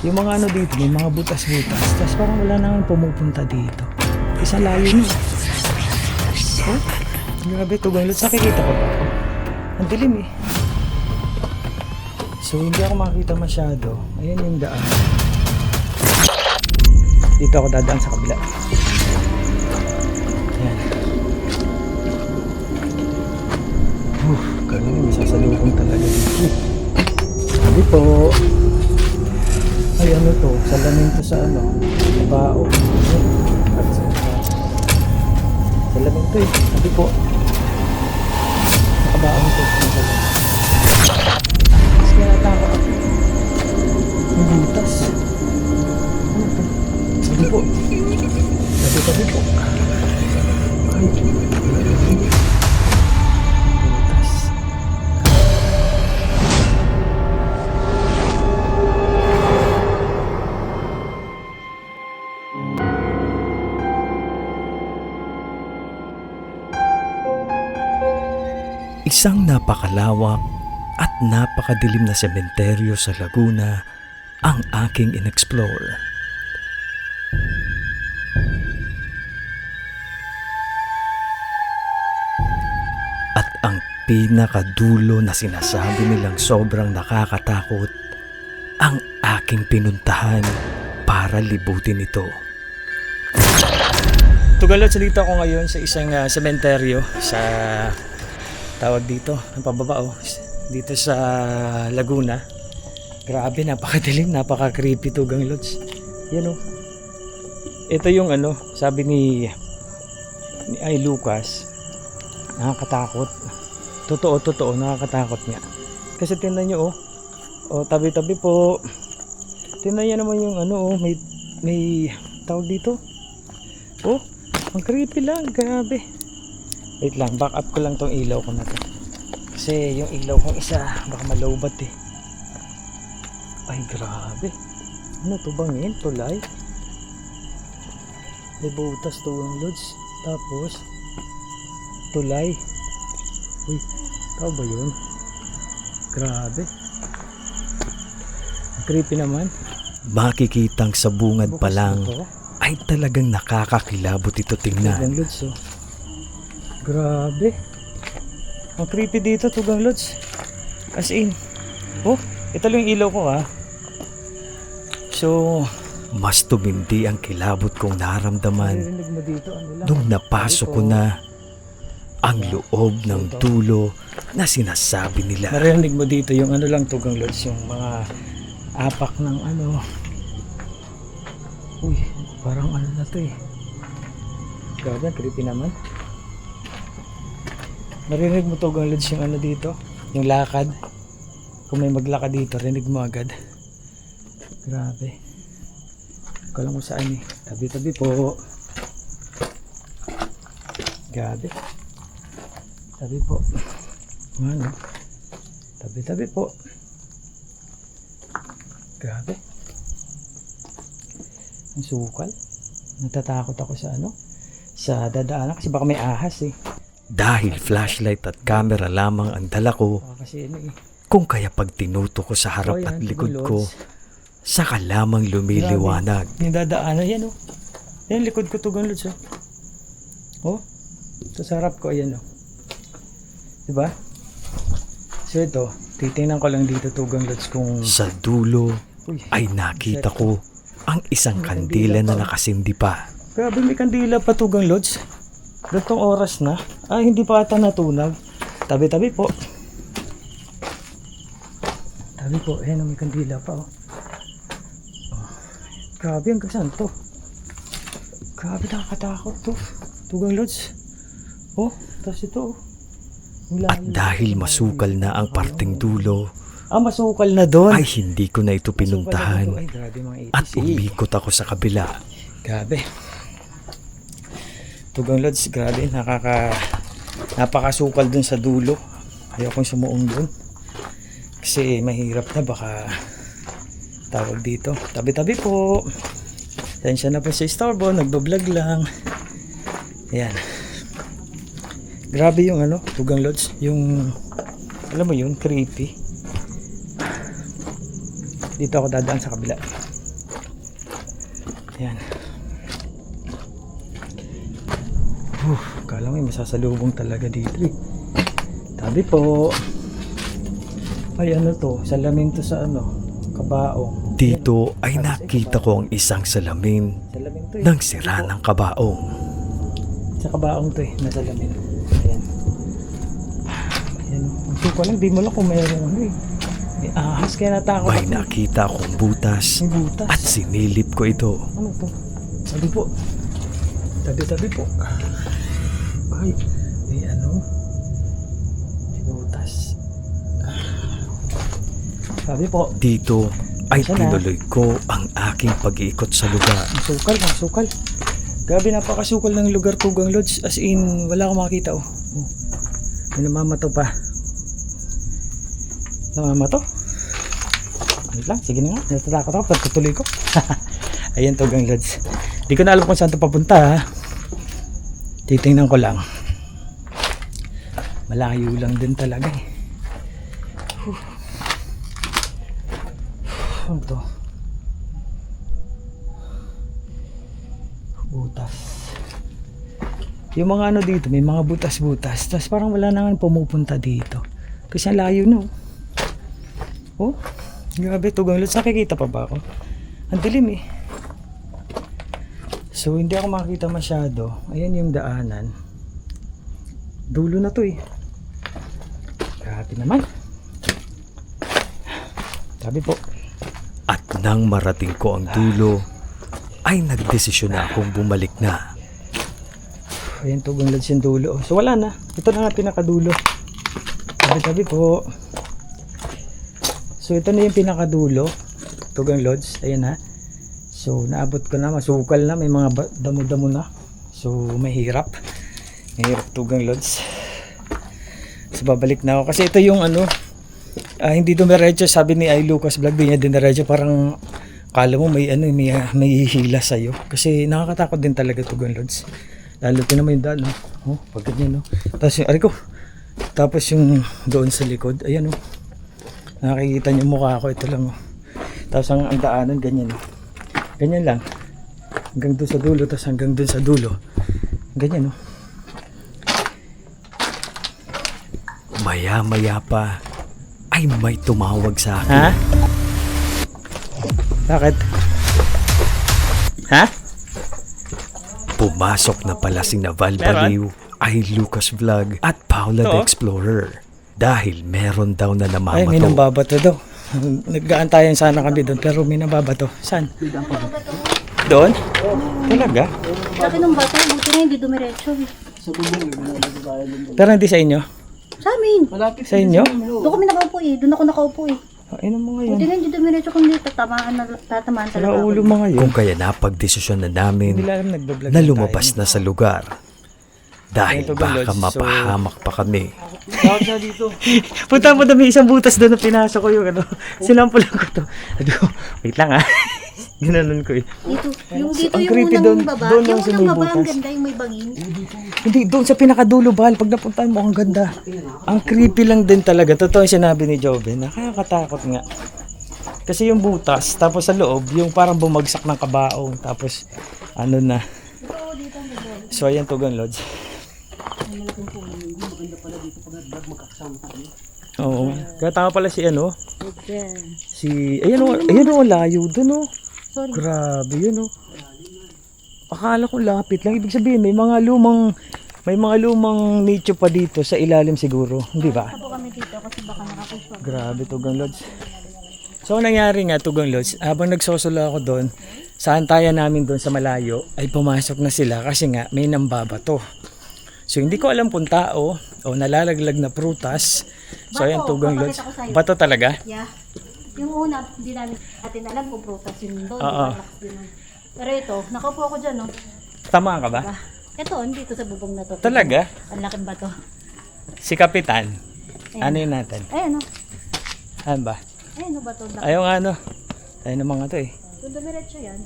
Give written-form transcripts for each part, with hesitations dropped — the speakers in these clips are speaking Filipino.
Yung mga ano dito, may mga butas-butas. Tapos parang wala naman pumupunta dito. Isa layo nyo. Oh, grabe, tugang lods. Nakikita ko ba? Ang dilim eh. So hindi ako makakita masyado. Ayan yung daan. Dito ako dadaan sa kabila. Ayan. Ganun yung masasalubong talaga dito. Sabi po. Ay ano to, salamin to sa ano, bao. Salamin to eh, sabi po. Nakabaon to. Mas kaya natakot ako. Ang butas. Ano to? Sabi po. Sabi po. Ay, butas. Isang napakalawak at napakadilim na sementeryo sa Laguna ang aking in-explore. At ang pinakadulo na sinasabi nilang sobrang nakakatakot ang aking pinuntahan para libutin ito. Tugalot, salita ko ngayon sa isang sementeryo sa tawag dito, ang pababa dito sa Laguna. Grabe, napakadilim, napaka-creepy tugang lods. Yan oh. Ito yung ano, sabi ni Ay Lucas, nakakatakot. Totoo, nakakatakot nga. Kasi tingnan nyo tabi-tabi po. Tingnan nyo naman yung ano may tawag dito. Ang creepy lang, grabe. Wait lang, back up ko lang tong ilaw ko na to. Kasi yung ilaw kong isa, baka malowbat eh. Ay, grabe. Ano to bangin? Tulay? May butas to ang lods. Tapos, tulay. Uy, tao ba yun? Grabe. Ang creepy naman. Makikitang sa bungad pa lang ay talagang nakakakilabot ito tingnan. Tugang lods Grabe. Ang creepy dito, tugang lods. As in. Ito lang yung ilaw ko So, mas tumindi ang kilabot kong naramdaman nung napasok ko na ang loob ng dulo na sinasabi nila. Narinig mo dito yung ano lang tugang lods, yung mga apak ng ano. Uy, parang ano na to eh. Grabe, creepy naman. Narinig mo tugang lods yung ano dito, yung lakad. Kung may maglakad dito, rinig mo agad. Grabe. Hindi ko alam kung saan eh. Tabi-tabi po. Grabe. Tabi po. Ano? Tabi-tabi po. Grabe. Ang sukal. Natatakot ako sa ano? Sa dadaanan kasi baka may ahas eh. Dahil flashlight at camera lamang ang dala ko, kung kaya pag tinuto ko sa harap at likod ko, saka lamang lumiliwanag. Yung dadaanan, yan Yan, likod ko tugang lods ito sa harap ko, ayan Diba? So ito, titingnan ko lang dito tugang lods kung sa dulo ay nakita ko ang isang kandila na nakasindi pa. Grabe, may kandila pa tugang lods. Gatong oras na. Hindi pa ata natunag. Tabi-tabi po. Tabi po. Ayan, may kandila pa Grabe, ang gasan to. Grabe, nakakatakot to. Tugang lods. Tapos ito At dahil masukal na ang parting dulo, masukal na doon, ay hindi ko na ito pinuntahan. At umikot ako sa kabila. Grabe. Tugang lods, grabe, napakasukal dun sa dulo. Ayokong sumuong dun kasi mahirap na, baka tawag dito. Tabi-tabi po. Tensya na po sa Starbo, nagbablog lang. Ayan. Grabe yung tugang lods, yung alam mo yun, creepy. Dito ako dadaan sa kabila. Ayan. Kala mo may masasalubong talaga dito eh. Tabi po. Ay ano to, salamin to sa ano, kabaong. Dito ay nakita ko ang isang salamin Salamin to eh. ng sira ng kabaong. Sa kabaong to eh, nasa salamin. Ayan. Ayan. Ang suko lang, di mo lang kung mayroong ano eh. May ahas kaya natakot May ako. nakita akong butas May butas. at sinilip ko ito. Ano to? Tabi po. Tabi po. Ay, may ano? May butas. Sabi po. Dito ay Saan na? tinuloy ko ang aking pag-iikot sa lugar. Ang sukal. Grabe, napakasukal ng lugar, Tugang Lodge. As in, wala akong makita oh. Oh. May namamato pa. Namamato? Wait lang, sige na nga. Natatakot ako, pagtutuloy ko. Ayan, Tugang Lodge. Di ko na alam kung saan ito papunta ha. Titingnan ko lang. Malayo lang din talaga eh. Ano to? Butas. Yung mga ano dito, may mga butas-butas. Tapos parang wala na nga pumupunta dito. Kasi ang layo na. Oh, grabe, Tugang Lodge. Nakikita pa ba ako? Ang dilim eh. So hindi ako makikita masyado. Ayan yung daanan. Dulo na to eh. Grabe naman. Sabi po. At nang marating ko ang dulo, ay nagdesisyon na akong bumalik na. Ayan, Tugang Lodge yung dulo. So wala na. Ito na nga pinakadulo. Sabi po. So ito na yung pinakadulo. Tugang Lodge. Ayan ha. So naabot ko na. Masukal na. May mga damo-damo na. So mahirap. Mahirap, Tugang Lodge. So babalik na ako. Kasi ito yung ano. Hindi dumiretso. Sabi ni Ay Lucas Vlog. Di niya dumiretso. Parang kala mo may ano. May hila sa'yo. Kasi nakakatakot din talaga, Tugang Lodge. Lalo ko naman yung daan. Oh, pag ganyan. Oh. Tapos yung ko. Tapos yung doon sa likod. Ayan oh. Nakikita niyo mukha ko. Ito lang oh. Tapos ang daanan ganyan oh. Ganyan lang. Hanggang doon sa dulo. Tapos hanggang doon sa dulo. Ganyan oh. Maya-maya pa ay may tumawag sa akin. Ha? Bakit? Ha? Pumasok na pala si Naval Baliw, Ay Lucas Vlog at Paula the Ito? Explorer dahil meron daw na Ay, may namamato. nambabato daw. Nag-aantayan sana kami doon. Pero may nambabato. Saan? Doon? Talaga? Laki ng bata, buti na hindi dumiretso eh. Pero hindi sa inyo? Sa amin. Sa inyo? Doon kami nakaupo eh. Doon ako nakaupo eh. Ay, ano mga yun? Buti na hindi dumiretso kundi tatamaan Sa talaga. ulo mga yun. Kung kaya napagdesisyon na Hindi namin lang nagbablog na lumabas na sa lugar dahil Ito, baka Lodge. mapahamak pa kami. Punta mo na may isang butas doon na pinasok ko yung ano. Sinampulan ko to. Aduh, wait lang ah. Ginanon ko eh. Dito, yung dito ang yung creepy unang doon, baba. doon Yung lang sa unang may baba, ang butas. ganda yung may bangin. Hindi, doon sa pinakadulo, Bahal. Pag napuntahan mo, ang ganda. Ang creepy lang din talaga. Totoo yung sinabi ni Joven. Nakakatakot nga. Kasi yung butas, tapos sa loob, yung parang bumagsak ng kabaong. Tapos, ano na. So, ayan, Tugang Lodge. Oo. Kaya tama pala si ano. Si, ayan o, layo doon o. Sorry. Grabe yun o. Akala ko lapit lang. Ibig sabihin, may mga lumang nicho pa dito sa ilalim siguro. Hindi ba? Tapo kami dito kasi baka nakapush. Grabe, Tugang Lodge. So, ang nangyari nga, Tugang Lodge, habang nagsosolo ako doon, sa antayan namin doon sa malayo, ay pumasok na sila kasi nga may nambabato. So, hindi ko alam kung tao o nalalaglag na prutas. So, ayan, Tugang Lodge. papakita ko sa'yo. Bato talaga? Yeah. Yung una, hindi natin alam kung prutas yun doon. Oo. Malakas din nun. Pero ito, nakaupo ako dyan, no? Tama ka ba? Ito, dito sa bubong na to. Talaga? Ang laking bato. Si Kapitan. Ayan. Ano yun natin? Ayan, no? Ano ba? Ayan, no, bato. Ayaw nga ano. Ayaw na mga to eh. Kung dumiretso yan,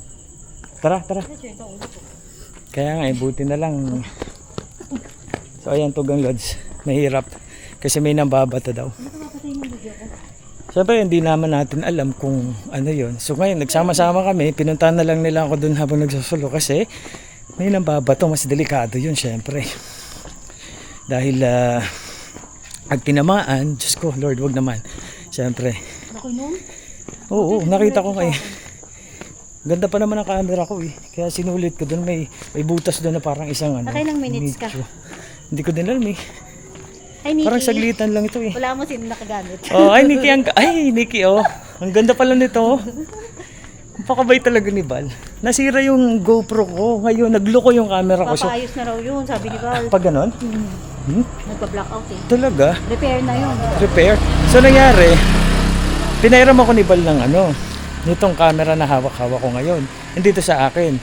Tara. diretso ito, ulo ko. Kaya nga, buti na lang. So, ayan, Tugang Lodge. Mahirap. Kasi may nambabato daw. Ano ito papatayin yung video ko? Siyempre, hindi naman natin alam kung ano yon. So ngayon, nagsama-sama kami. Pinuntahan na lang nila ako dun habang nagsusulo kasi may nambabato. Mas delikado yun, siyempre. Dahil pag tinamaan, Diyos ko, Lord, wag naman. Siyempre. Ako nun? Oo, nakita ko kayo. Ganda pa naman ang camera ko eh. Kaya sinulit ko dun. May butas dun na parang isang ano. Nakailang minutes ka? nicho. Hindi ko din alam eh. Ay, Nikki. Parang saglitan lang ito eh. Wala mo sino nakagamit. Oh, ay Nikki, Nikki oh. Ang ganda pala nito. Oh. Ang pakabay talaga ni Val. Nasira yung GoPro ko. Ngayon nagloko yung camera ko. So, Papaayos na raw yun, sabi ni Val. pag ganon? Nagpa-blackout eh. Talaga? Repair na yun. Repair? So nangyari, pinairam ako ni Val ng ano, nitong camera na hawak-hawak ko ngayon. Hindi to sa akin.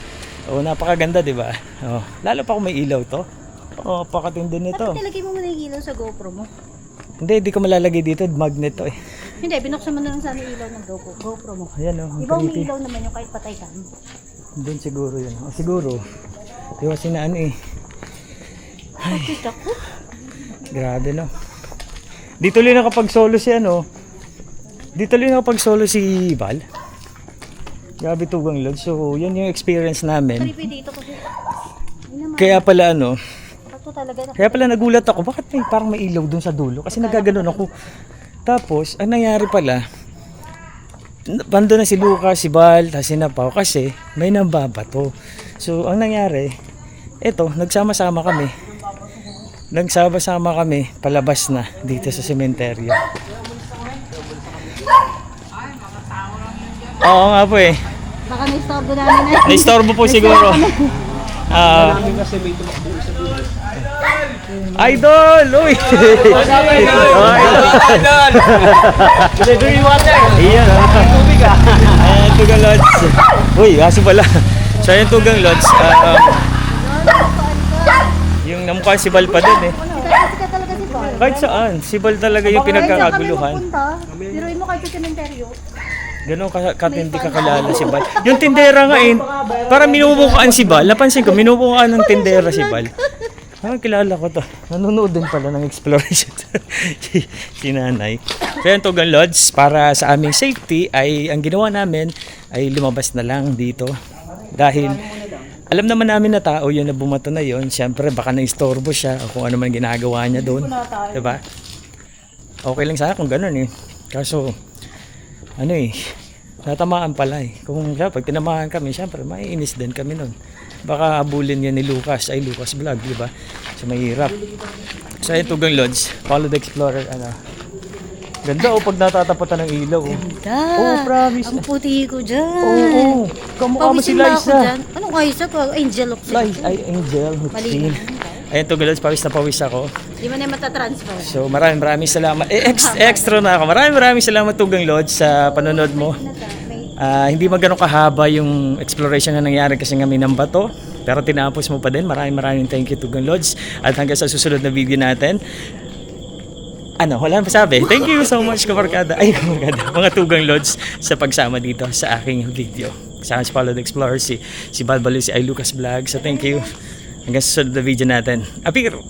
Oh, napakaganda, di ba? Oh, lalo pa kung may ilaw to. Oh, pakatindi nito. Bakit nilagay mo muna yung ilaw sa GoPro mo? Hindi ko malalagay dito. Magnet to eh. Hindi, binuksan mo na lang sana yung ilaw ng GoPro mo. Ayan oh, ang Iba may creepy. ilaw naman yung kahit patay ka. Doon siguro yun. Oh, siguro. Di ba sinaan eh. Bakit ako? Grabe no. Dito rin nakapag-solo si ano. Dito rin nakapag-solo si Val. Grabe Tugang Lodge. So, yan yung experience namin. Creepy dito kasi. Ay naman. Kaya pala ano, Ito talaga. kaya pala nagulat ako. Bakit parang may ilaw dun sa dulo? Kasi nagaganon ako. Tapos, ang nangyari pala, bando na si Lucas, si Val, si Napaw kasi may nambabato. So, ang nangyari, eto, nagsama-sama kami. Nagsama-sama kami palabas na dito sa sementeryo. Oo nga po eh. Baka na-istorbo namin na. Naistorbo po siguro. Idol! Uy! Iyan ayan, Tugang Lodge. Uy, aso pala. So ayan Tugang Lodge. Yung namukha si Val pa din eh. Kasi talaga si Val. Kahit saan, si Val talaga yung pinagkakaguluhan. Biruin mo kahit sa sementeryo. Ganun katindi kakilala si Val. Yung tindera nga eh, para minubukaan si Val. Napansin ko, minubukaan ng tindera si Val. Ah, kilala ko to. Nanonood din pala ng exploration si nanay. So yan Tugang Lodge, para sa aming safety ay ang ginawa namin ay lumabas na lang dito. Dahil alam naman namin na tao yun na bumato na yun. Siyempre baka na-istorbo siya o kung ano man ginagawa niya doon. Diba? Okay lang sana kung ganun eh. Kaso ano eh, natamaan pala eh. Kung pag tinamaan kami, siyempre maiinis din kami nun. Baka abulin yan ni Lucas, ay Lucas Vlog, di ba? So mahirap. So ayun Tugang Lodge, Follow the Explorer, ano. Ganda pag natatapatan ng ilaw. Ganda. Oh, promise. Ang puti ko dyan. Oo, kamukha mo si Pawisin ba ako Liza. dyan? Anong Liza? Angel of Liza, ay Angel, Mali. Ayun Tugang Lodge, pawis na pawis ako. Di mo na yung matatransfer. So maraming salamat. Extra na ako. Maraming salamat Tugang Lodge sa panonood mo. Hindi man ganun kahaba yung exploration na nangyari kasi nga may nambato. Pero tinapos mo pa din. Maraming thank you Tugang Lodge. At hanggang sa susunod na video natin. Wala na pasabi. Thank you so much kabarkada. Mga Tugang Lodge sa pagsama dito sa aking video. Kasama si Follow the Explorer, si Balbalo, si Lucas Vlog. So thank you. Hanggang sa susunod na video natin. Apir!